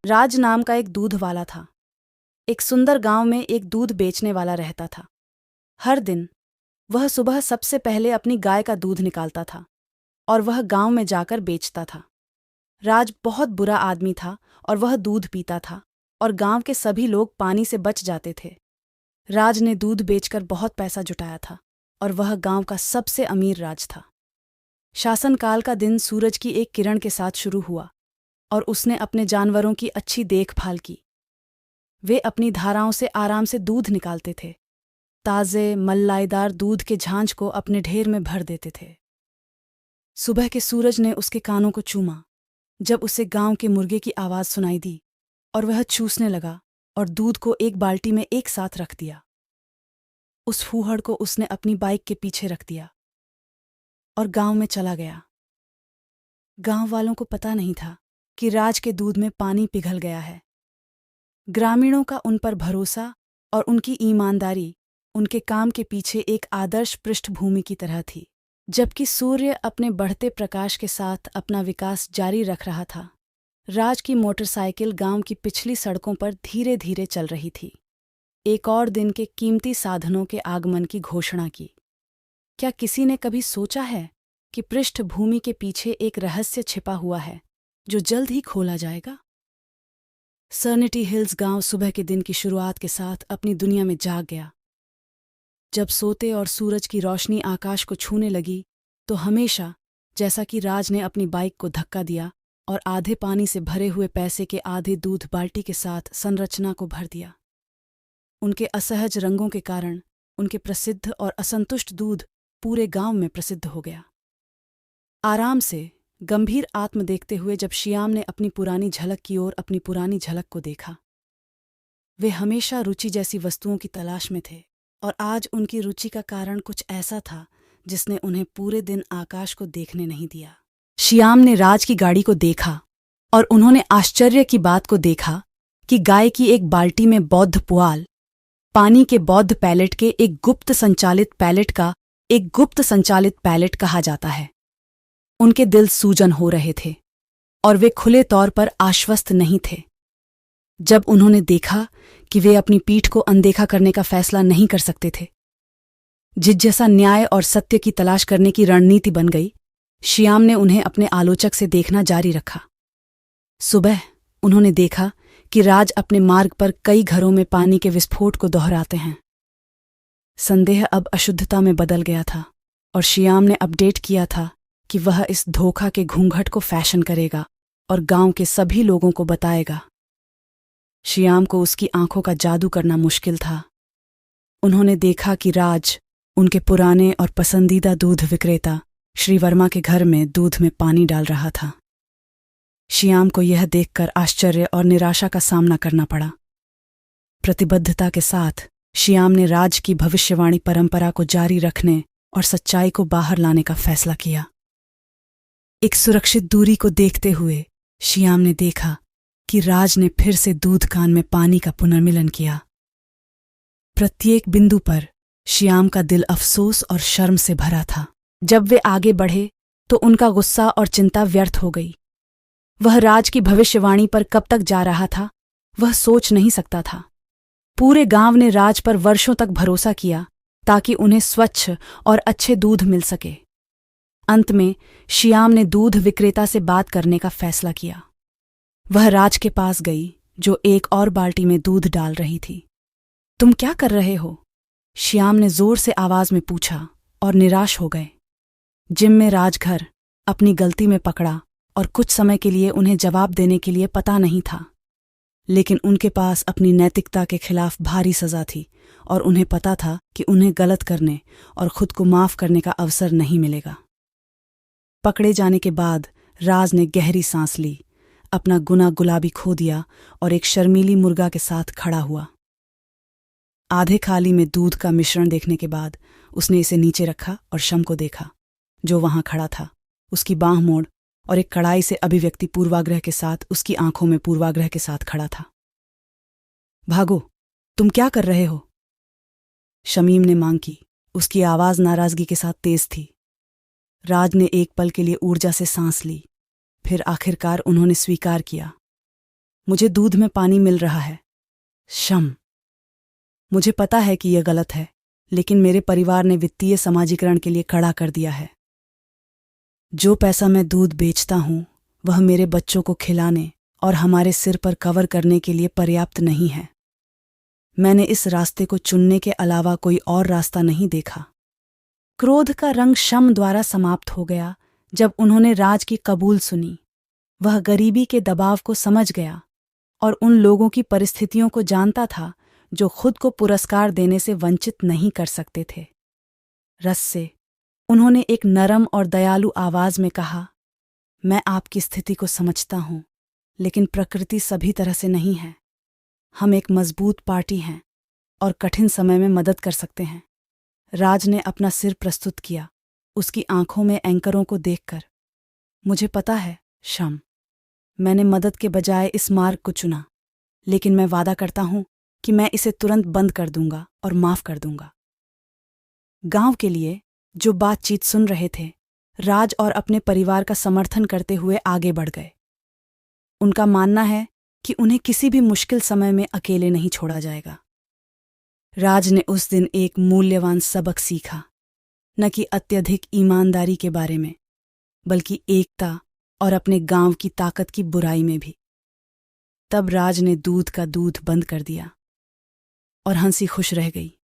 राज नाम का एक दूध वाला था। एक सुंदर गांव में एक दूध बेचने वाला रहता था। हर दिन वह सुबह सबसे पहले अपनी गाय का दूध निकालता था और वह गांव में जाकर बेचता था। राज बहुत बुरा आदमी था और वह दूध पीता था और गांव के सभी लोग पानी से बच जाते थे। राज ने दूध बेचकर बहुत पैसा जुटाया था और वह गांव का सबसे अमीर राज था। शासनकाल का दिन सूरज की एक किरण के साथ शुरू हुआ और उसने अपने जानवरों की अच्छी देखभाल की। वे अपनी धाराओं से आराम से दूध निकालते थे। ताज़े मल्लाईदार दूध के झांझ को अपने ढेर में भर देते थे। सुबह के सूरज ने उसके कानों को चूमा जब उसे गांव के मुर्गे की आवाज़ सुनाई दी और वह चूसने लगा और दूध को एक बाल्टी में एक साथ रख दिया। उस फूहड़ को उसने अपनी बाइक के पीछे रख दिया और गांव में चला गया। गांव वालों को पता नहीं था कि राज के दूध में पानी पिघल गया है। ग्रामीणों का उन पर भरोसा और उनकी ईमानदारी उनके काम के पीछे एक आदर्श पृष्ठभूमि की तरह थी। जबकि सूर्य अपने बढ़ते प्रकाश के साथ अपना विकास जारी रख रहा था, राज की मोटरसाइकिल गांव की पिछली सड़कों पर धीरे धीरे चल रही थी। एक और दिन के कीमती साधनों के आगमन की घोषणा की। क्या किसी ने कभी सोचा है कि पृष्ठभूमि के पीछे एक रहस्य छिपा हुआ है जो जल्द ही खोला जाएगा? सर्निटी हिल्स गांव सुबह के दिन की शुरुआत के साथ अपनी दुनिया में जाग गया। जब सोते और सूरज की रोशनी आकाश को छूने लगी तो हमेशा जैसा कि राज ने अपनी बाइक को धक्का दिया और आधे पानी से भरे हुए पैसे के आधे दूध बाल्टी के साथ संरचना को भर दिया। उनके असहज रंगों के कारण उनके प्रसिद्ध और असंतुष्ट दूध पूरे गांव में प्रसिद्ध हो गया। आराम से गंभीर आत्म देखते हुए जब श्याम ने अपनी पुरानी झलक की ओर अपनी पुरानी झलक को देखा। वे हमेशा रुचि जैसी वस्तुओं की तलाश में थे और आज उनकी रुचि का कारण कुछ ऐसा था जिसने उन्हें पूरे दिन आकाश को देखने नहीं दिया। श्याम ने राज की गाड़ी को देखा और उन्होंने आश्चर्य की बात को देखा कि गाय की एक बाल्टी में बौद्ध पुआल, पानी के बौद्ध पैलेट के एक गुप्त संचालित पैलेट कहा जाता है। उनके दिल सूजन हो रहे थे और वे खुले तौर पर आश्वस्त नहीं थे। जब उन्होंने देखा कि वे अपनी पीठ को अनदेखा करने का फैसला नहीं कर सकते थे, जिज्ञासा न्याय और सत्य की तलाश करने की रणनीति बन गई, श्याम ने उन्हें अपने आलोचक से देखना जारी रखा। सुबह उन्होंने देखा कि राज अपने मार्ग पर कई घरों में पानी के विस्फोट को दोहराते हैं। संदेह अब अशुद्धता में बदल गया था और श्याम ने अपडेट किया था कि वह इस धोखा के घूंघट को फैशन करेगा और गांव के सभी लोगों को बताएगा। श्याम को उसकी आंखों का जादू करना मुश्किल था। उन्होंने देखा कि राज उनके पुराने और पसंदीदा दूध विक्रेता श्री वर्मा के घर में दूध में पानी डाल रहा था। श्याम को यह देखकर आश्चर्य और निराशा का सामना करना पड़ा। प्रतिबद्धता के साथ श्याम ने राज की भविष्यवाणी परंपरा को जारी रखने और सच्चाई को बाहर लाने का फैसला किया। एक सुरक्षित दूरी को देखते हुए श्याम ने देखा कि राज ने फिर से दूध कान में पानी का पुनर्मिलन किया। प्रत्येक बिंदु पर श्याम का दिल अफसोस और शर्म से भरा था। जब वे आगे बढ़े तो उनका गुस्सा और चिंता व्यर्थ हो गई। वह राज की भविष्यवाणी पर कब तक जा रहा था, वह सोच नहीं सकता था। पूरे गांव ने राज पर वर्षों तक भरोसा किया ताकि उन्हें स्वच्छ और अच्छे दूध मिल सके। अंत में श्याम ने दूध विक्रेता से बात करने का फैसला किया। वह राज के पास गई जो एक और बाल्टी में दूध डाल रही थी। तुम क्या कर रहे हो? श्याम ने जोर से आवाज में पूछा और निराश हो गए। जिम में राज घर अपनी गलती में पकड़ा और कुछ समय के लिए उन्हें जवाब देने के लिए पता नहीं था, लेकिन उनके पास अपनी नैतिकता के खिलाफ भारी सजा थी और उन्हें पता था कि उन्हें गलत करने और खुद को माफ करने का अवसर नहीं मिलेगा। पकड़े जाने के बाद राज ने गहरी सांस ली, अपना गुना गुलाबी खो दिया और एक शर्मीली मुर्गा के साथ खड़ा हुआ। आधे खाली में दूध का मिश्रण देखने के बाद उसने इसे नीचे रखा और शम को देखा जो वहां खड़ा था। उसकी बांह मोड़ और एक कड़ाई से अभिव्यक्ति पूर्वाग्रह के साथ उसकी आंखों में पूर्वाग्रह के साथ खड़ा था। भागो, तुम क्या कर रहे हो? शमीम ने मांग की। उसकी आवाज नाराजगी के साथ तेज थी। राज ने एक पल के लिए ऊर्जा से सांस ली, फिर आखिरकार उन्होंने स्वीकार किया। मुझे दूध में पानी मिल रहा है। शम, मुझे पता है कि यह गलत है, लेकिन मेरे परिवार ने वित्तीय समाजीकरण के लिए खड़ा कर दिया है। जो पैसा मैं दूध बेचता हूं वह मेरे बच्चों को खिलाने और हमारे सिर पर कवर करने के लिए पर्याप्त नहीं है। मैंने इस रास्ते को चुनने के अलावा कोई और रास्ता नहीं देखा। क्रोध का रंग शम द्वारा समाप्त हो गया जब उन्होंने राज की कबूल सुनी। वह गरीबी के दबाव को समझ गया और उन लोगों की परिस्थितियों को जानता था जो खुद को पुरस्कार देने से वंचित नहीं कर सकते थे। रस से उन्होंने एक नरम और दयालु आवाज में कहा, मैं आपकी स्थिति को समझता हूं, लेकिन प्रकृति सभी तरह से नहीं है। हम एक मजबूत पार्टी हैं और कठिन समय में मदद कर सकते हैं। राज ने अपना सिर प्रस्तुत किया, उसकी आंखों में एंकरों को देखकर। मुझे पता है शम, मैंने मदद के बजाय इस मार्ग को चुना, लेकिन मैं वादा करता हूं कि मैं इसे तुरंत बंद कर दूंगा और माफ कर दूंगा। गांव के लिए जो बातचीत सुन रहे थे, राज और अपने परिवार का समर्थन करते हुए आगे बढ़ गए। उनका मानना है कि उन्हें किसी भी मुश्किल समय में अकेले नहीं छोड़ा जाएगा। राज ने उस दिन एक मूल्यवान सबक सीखा, न कि अत्यधिक ईमानदारी के बारे में, बल्कि एकता और अपने गांव की ताकत की बुराई में भी। तब राज ने दूध का दूध बंद कर दिया और हंसी खुश रह गई।